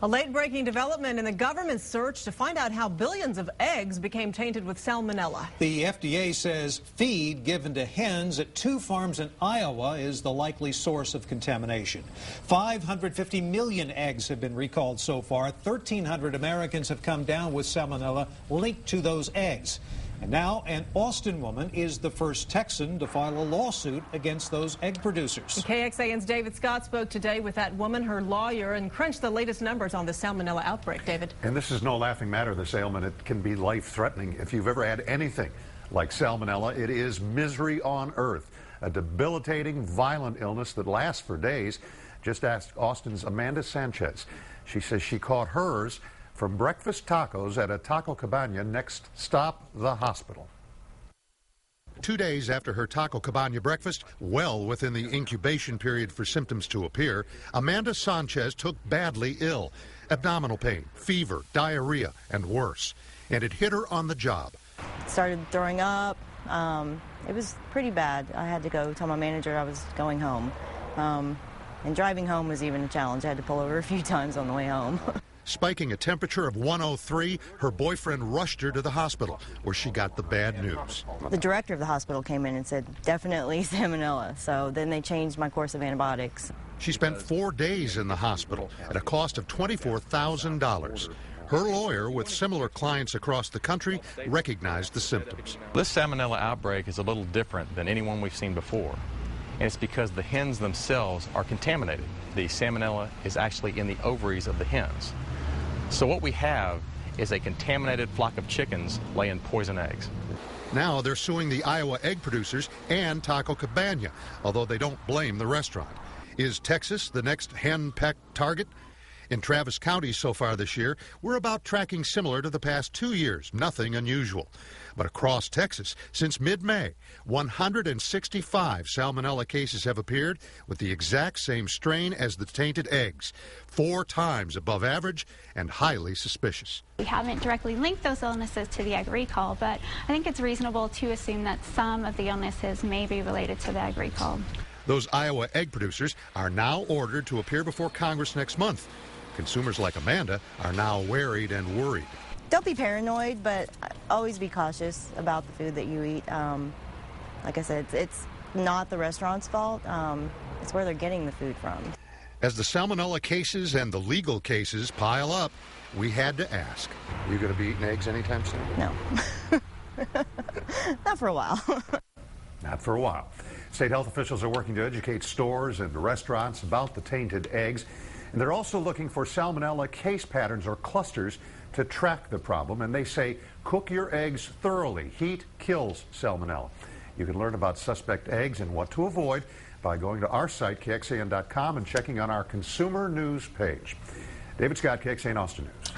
A late-breaking development in the government's search to find out how billions of eggs became tainted with salmonella. The FDA says feed given to hens at 2 farms in Iowa is the likely source of contamination. 550 million eggs have been recalled so far. 1,300 Americans have come down with salmonella linked to those eggs. And now an Austin woman is the first Texan to file a lawsuit against those egg producers. KXAN's David Scott spoke today with that woman, her lawyer, and crunched the latest numbers on the salmonella outbreak. David. And this is no laughing matter, this ailment. It can be life-threatening. If you've ever had anything like salmonella, it is misery on earth. A debilitating, violent illness that lasts for days. Just ask Austin's Amanda Sanchez. She says she caught hers from breakfast tacos at a Taco Cabana. Next stop, the hospital. 2 days after her Taco Cabana breakfast, well within the incubation period for symptoms to appear, Amanda Sanchez took badly ill. Abdominal pain, fever, diarrhea, and worse. And it hit her on the job. Started throwing up. It was pretty bad. I had to go tell my manager I was going home. And driving home was even a challenge. I had to pull over a few times on the way home. Spiking a temperature of 103, her boyfriend rushed her to the hospital, where she got the bad news. The director of the hospital came in and said, definitely salmonella. So then they changed my course of antibiotics. She spent 4 days in the hospital at a cost of $24,000. Her lawyer, with similar clients across the country, recognized the symptoms. This salmonella outbreak is a little different than anyone we've seen before. And it's because the hens themselves are contaminated. The salmonella is actually in the ovaries of the hens. So what we have is a contaminated flock of chickens laying poison eggs. Now they're suing the Iowa egg producers and Taco Cabana, although they don't blame the restaurant. Is Texas the next hen-peck target? In Travis County so far this year, we're about tracking similar to the past 2 years, nothing unusual. But across Texas, since mid-May, 165 salmonella cases have appeared with the exact same strain as the tainted eggs, 4 times above average and highly suspicious. We haven't directly linked those illnesses to the egg recall, but I think it's reasonable to assume that some of the illnesses may be related to the egg recall. Those Iowa egg producers are now ordered to appear before Congress next month. Consumers like Amanda are now worried and worried. Don't be paranoid, but always be cautious about the food that you eat. Like I said, it's not the restaurant's fault. It's where they're getting the food from. As the salmonella cases and the legal cases pile up, we had to ask, Are you going to be eating eggs anytime soon? No. Not for a while. Not for a while. State health officials are working to educate stores and restaurants about the tainted eggs. And they're also looking for salmonella case patterns or clusters to track the problem. And they say cook your eggs thoroughly. Heat kills salmonella. You can learn about suspect eggs and what to avoid by going to our site, KXAN.com, and checking on our consumer news page. David Scott, KXAN Austin News.